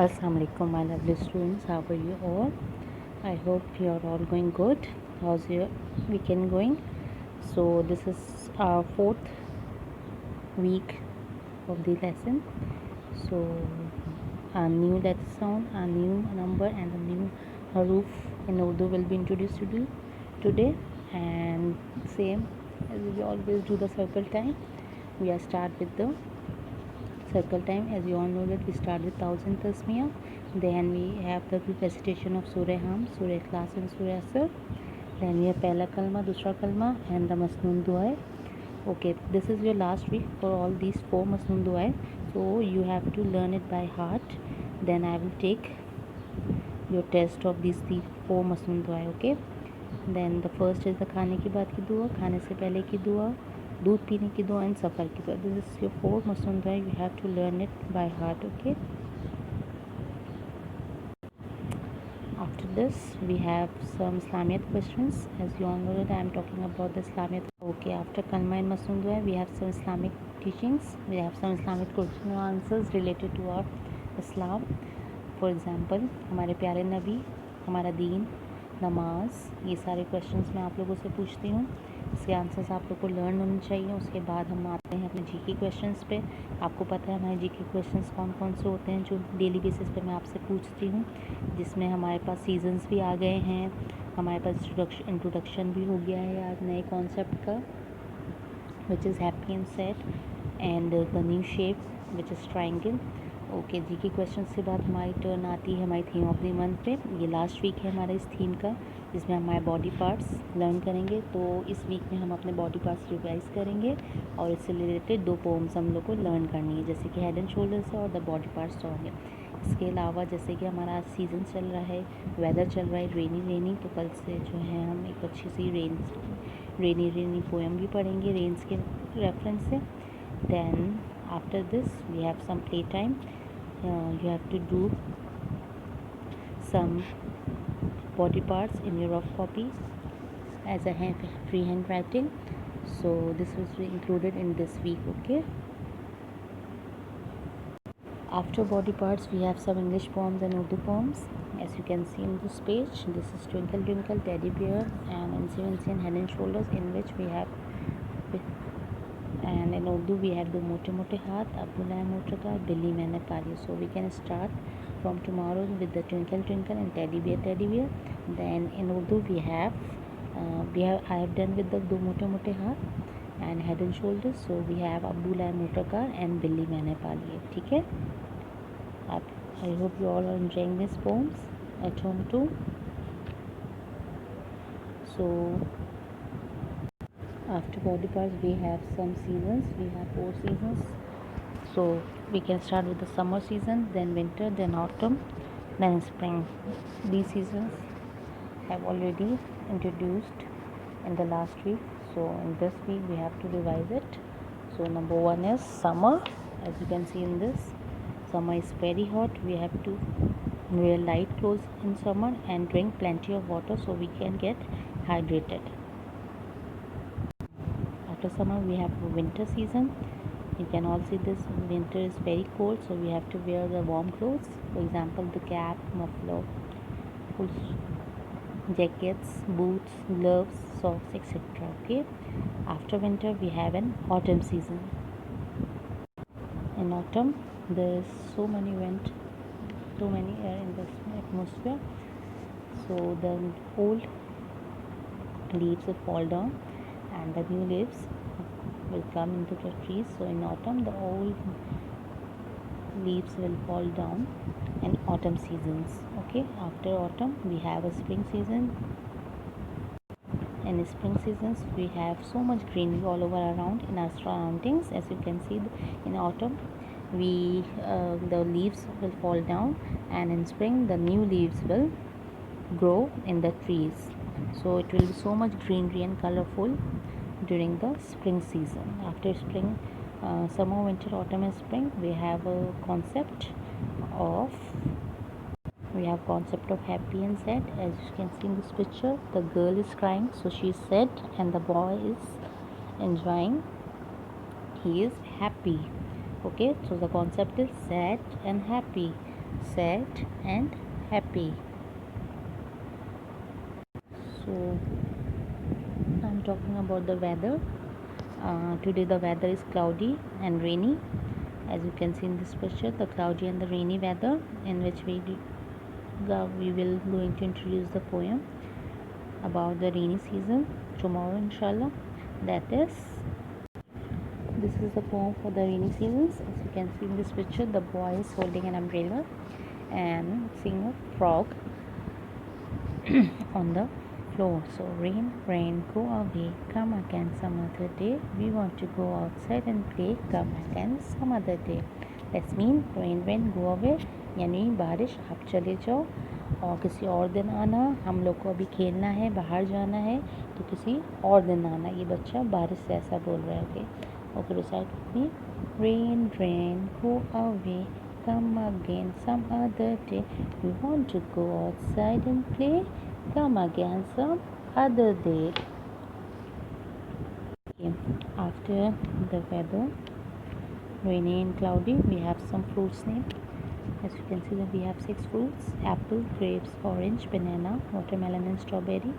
Assalamu alaikum, my lovely students. How are you all? I hope you are all going good. How's your weekend going? So this is our fourth week of the lesson. So a new lesson, a new number, and a new haruf in Urdu will be introduced to you today. And same as we always do the circle time. We are start with the circle time. As you all know that we start with thousand tasmiyah, then we have the recitation of surah ham, surah ikhlas and surah asr, then we have pehla kalma, dusra kalma and the masnoon dua. Okay, this is your last week for all these four masnoon dua, so you have to learn it by heart. Then I will take your test of these four masnoon dua. Okay, then the first is the खाने के बाद की दुआ, खाने से पहले की दुआ, दूध पीने की दुआ एंड सफ़र की दुआ. दिस इज योर फोर मसनून दुआ. You have to learn it by heart. Okay, after this we have some Islamiyat questions. As you all know that I am talking about the Islamiyat. Okay, after kalma and masnun dua we have some Islamic teachings. We have some Islamic question and answers related to our Islam. For example, हमारे प्यारे नबी, हमारा दीन, नमाज, ये सारे questions मैं आप लोगों से पूछती हूँ. इसके आंसर्स आप लोग को लर्न होने चाहिए. उसके बाद हम आते हैं अपने जीके क्वेश्चंस पे. आपको पता है हमारे जीके क्वेश्चंस कौन कौन से होते हैं जो डेली बेसिस पे मैं आपसे पूछती हूँ, जिसमें हमारे पास सीजन्स भी आ गए हैं, हमारे पास इंट्रोडक्शन भी हो गया है आज नए कॉन्सेप्ट का, which is happy and sad, and the new shape which is triangle. Okay, GK questions के बाद हमारी टर्न आती है हमारी थीम ऑफ द मंथ पे. ये लास्ट वीक है हमारा इस थीम का, जिसमें हम हमारे बॉडी पार्ट्स लर्न करेंगे. तो इस वीक में हम अपने बॉडी पार्ट्स रिवाइज करेंगे और इससे रिलेटेड दो पोम्स हम लोग को लर्न करनी है, जैसे कि हेड एंड शोल्डर्स और द बॉडी पार्ट्स सॉन्ग है. इसके अलावा जैसे कि हमारा सीज़न चल रहा है, वेदर चल रहा है रेनी, तो कल से जो है हम एक अच्छी सी रेनी पोएम भी पढ़ेंगे रेन्स के रेफरेंस से. Then after this we have some play time. You have to do some body parts in your rough copy as a free handwriting. So this was included in this week. Okay, after body parts we have some English poems and Urdu poems. As you can see in this page, this is Twinkle Twinkle, Teddy Bear and Incy and Head and Shoulders, in which we have, and in Urdu we have the Mote Mote Haath, Abdullah Motor Car, Billy Maine Pali. So we can start from tomorrow with the Twinkle Twinkle and Teddy Bear. Then in Urdu we have I have done with the Do Mote Mote Haath and Head and Shoulders. So we have Abdullah Motor Car and Billy Maine Pali. ठीक है, I hope you all are enjoying these poems at home too. So after body parts we have some seasons. We have 4 seasons. So we can start with the summer season, then winter, then autumn, then spring. These seasons have already introduced in the last week, so in this week we have to revise it. So number 1 is summer. As you can see in this, summer is very hot. We have to wear light clothes in summer and drink plenty of water so we can get hydrated. After summer we have winter season. You can all see this, winter is very cold, so we have to wear the warm clothes. For example, the cap, muffler, full jackets, boots, gloves, socks, etc. Okay, after winter we have an autumn season. In autumn there is so many air in the atmosphere, so the old leaves will fall down and the new leaves will come into the trees. So in autumn the old leaves will fall down in autumn seasons. Okay, after autumn we have a spring season. In spring seasons we have so much greenery all over around in our surroundings. As you can see, in autumn the leaves will fall down, and in spring the new leaves will grow in the trees. So it will be so much greenery and colorful during the spring season. After spring, summer, winter, autumn and spring, we have a concept of happy and sad. As you can see in this picture, the girl is crying, so she is sad, and the boy is enjoying, he is happy. Okay, so the concept is sad and happy. sad and happy. So I'm talking about the weather. Today the weather is cloudy and rainy. As you can see in this picture, the cloudy and the rainy weather, in which we will going to introduce the poem about the rainy season tomorrow, inshallah. That is, this is the poem for the rainy seasons. As you can see in this picture, the boy is holding an umbrella and seeing a frog on the floor. So rain, rain, go away, come again some other day. We want to go outside and play, come again some other day. That's mean rain, rain, go away, यानी बारिश आप चले जाओ और किसी और दिन आना. हम लोग को अभी खेलना है, बाहर जाना है, तो किसी और दिन आना. ये बच्चा बारिश से ऐसा बोल रहा है. Okay recite me. Rain rain go away, come again some other day. We want to go outside and play, come again some other day. Okay. After the weather rainy and cloudy, we have some fruits name. As you can see that we have 6 fruits: apple, grapes, orange, banana, watermelon and strawberry.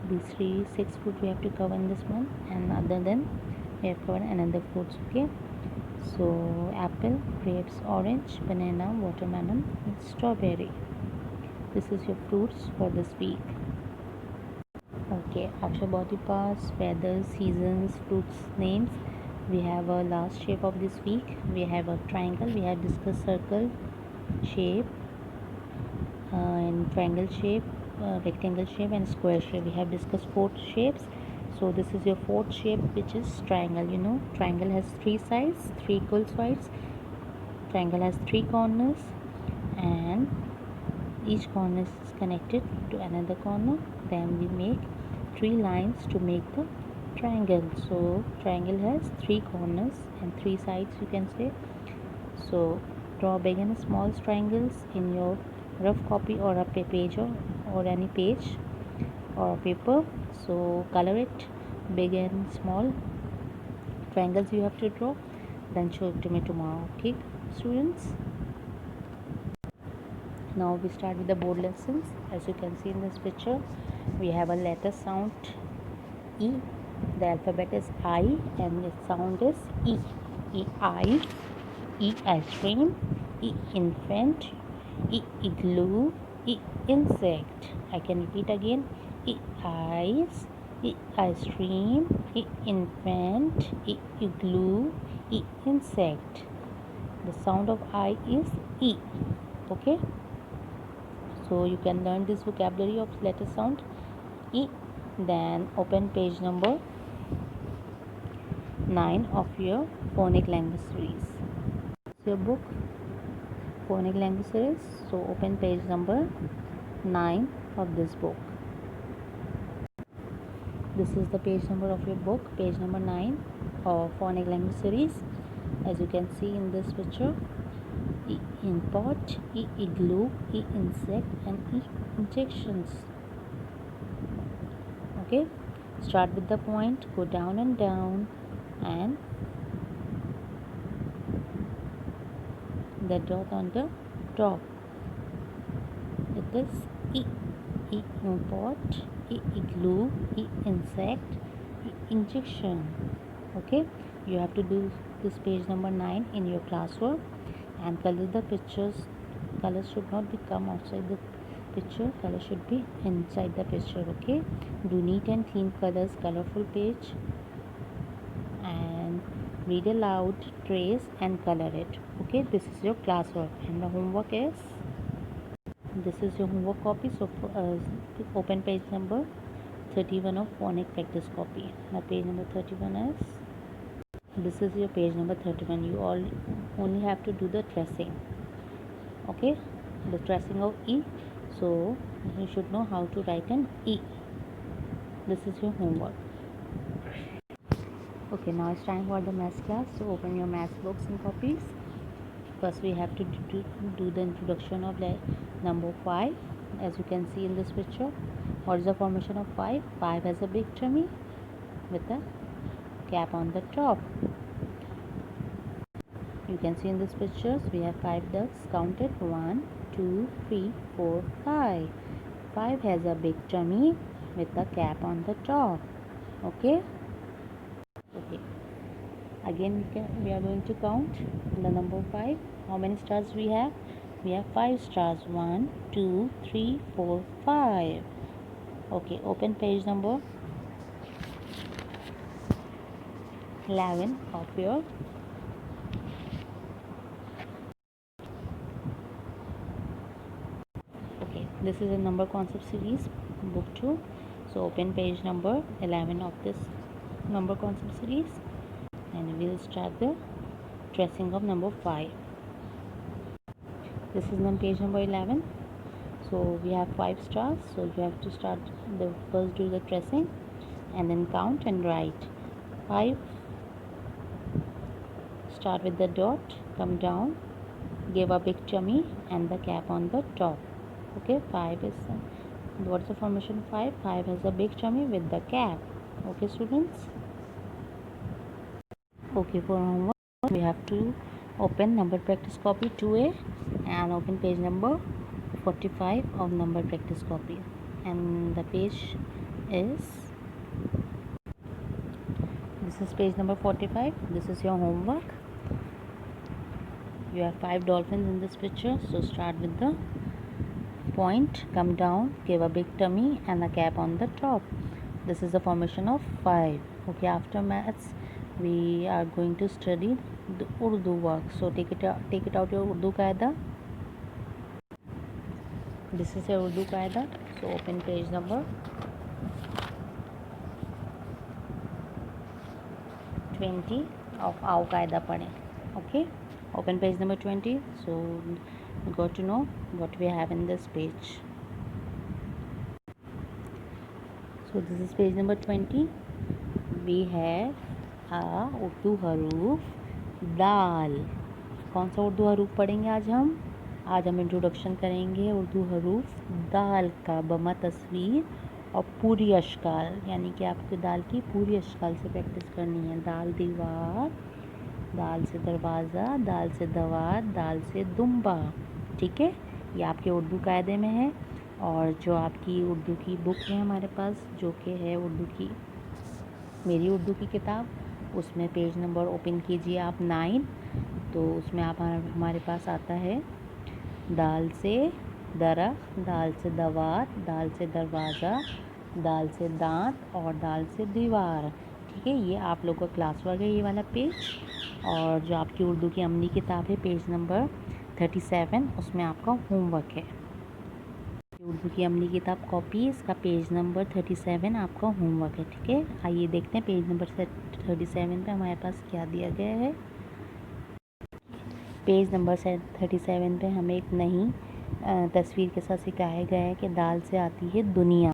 These 6 fruits we have to cover in this month, and other than we have covered another fruits. Okay, so apple, grapes, orange, banana, watermelon and strawberry. This is your fruits for this week. Okay, after body parts, weather, seasons, fruits names, we have a last shape of this week. We have a triangle. We have discussed circle shape and triangle shape, rectangle shape and square shape. We have discussed 4 shapes. So this is your 4th shape, which is triangle. You know, triangle has 3 sides, 3 equal sides. Triangle has 3 corners, and each corner is connected to another corner. Then we make 3 lines to make the triangle. So triangle has 3 corners and 3 sides, you can say. So draw big and small triangles in your rough copy or a page or any page or paper. So color it, big and small triangles you have to draw, then show it to me tomorrow. Okay students, now we start with the board lessons. As you can see in this picture, we have a letter sound E. The alphabet is I and its sound is E. E I, E ice cream, E infant, E igloo, E insect. I can repeat again. E ice, E ice cream, E infant, E igloo, E insect. The sound of I is E. Okay, so you can learn this vocabulary of letter sound E. Then open page number 9 of your phonic language series. Your book phonic language series. So open page number 9 of this book. This is the page number of your book, page number 9 of phonic language series. As you can see in this picture, E in pot, E igloo, E insect and E injections. Okay, start with the point, go down and down, and the dot on the top. It is E. E import, E igloo, E insect, E injection. Okay, you have to do this page number 9 in your classwork and color the pictures. Colors should not be come outside the picture, color should be inside the picture. Okay, do neat and clean colors, colorful page, and read aloud, trace and color it. Okay, this is your classwork, and the homework is, this is your homework copy. So open page number 31 of phonic practice copy. Now page number 31 is, this is your page number 31. You all only have to do the tracing. Okay, the tracing of E. So you should know how to write an E. This is your homework. Okay, now it's time for the maths class. So open your maths books and copies. First we have to do the introduction of number 5. As you can see in this picture, what is the formation of 5? 5 has a big tummy with a cap on the top. You can see in these pictures we have 5 ducks. Count it. 1, 2, 3, 4, 5. 5 has a big tummy with a cap on the top. Okay. Again we are going to count the number 5. How many stars we have? We have 5 stars. 1, 2, 3, 4, 5. Okay, open page number 11 of your this is a number concept series, book 2. So open page number 11 of this number concept series, and we'll start the tracing of number 5. This is on page number 11. So we have 5 stars, so you have to start the first, do the tracing and then count and write 5. Start with the dot, come down, give a big tummy and the cap on the top. Okay, 5 is what's the formation? 5 has a big tummy with the cap. Okay students. Okay, for homework we have to open number practice copy 2A and open page number 45 of number practice copy, and the page is, this is page number 45. This is your homework. You have 5 dolphins in this picture, so start with the point, come down, give a big tummy and a cap on the top. This is the formation of 5. Okay, after maths we are going to study the Urdu work. So take it out your Urdu Qaida. This is your Urdu Qaida. So open page number 20 of Ao Qaida Padhe. Okay, open page number 20. So you got to know what we have in this page. So this is page number 20. We have a Urdu हरूफ दाल. कौन सा उर्दू हरूफ पढ़ेंगे आज हम introduction करेंगे उर्दू हरूफ दाल का बमा तस्वीर और पूरी अशकाल, यानी कि आपको दाल की पूरी अशकाल से प्रैक्टिस करनी है. दाल दीवार, दाल से दरवाज़ा, दाल से दवात, दाल से दुम्बा. ठीक है, ये आपके उर्दू कायदे में है. और जो आपकी उर्दू की बुक है हमारे पास, जो कि है उर्दू की, मेरी उर्दू की किताब, उसमें पेज नंबर ओपन कीजिए आप 9. तो उसमें आप हमारे पास आता है दाल से दरख्त, दाल से दवात, दाल से दरवाज़ा, दाल से दांत और दाल से दीवार. ठीक है, ये आप लोगों का क्लास वर्क है, ये वाला पेज. और जो आपकी उर्दू की अमली किताब है पेज नंबर 37, उसमें आपका होमवर्क है. उर्दू की अमली किताब कॉपी, इसका पेज नंबर 37 आपका होमवर्क है. ठीक है, आइए देखते हैं पेज नंबर 37 पे हमारे पास क्या दिया गया है. पेज नंबर 37 पे हमें एक नई तस्वीर के साथ सिखाया गया है कि दाल से आती है दुनिया.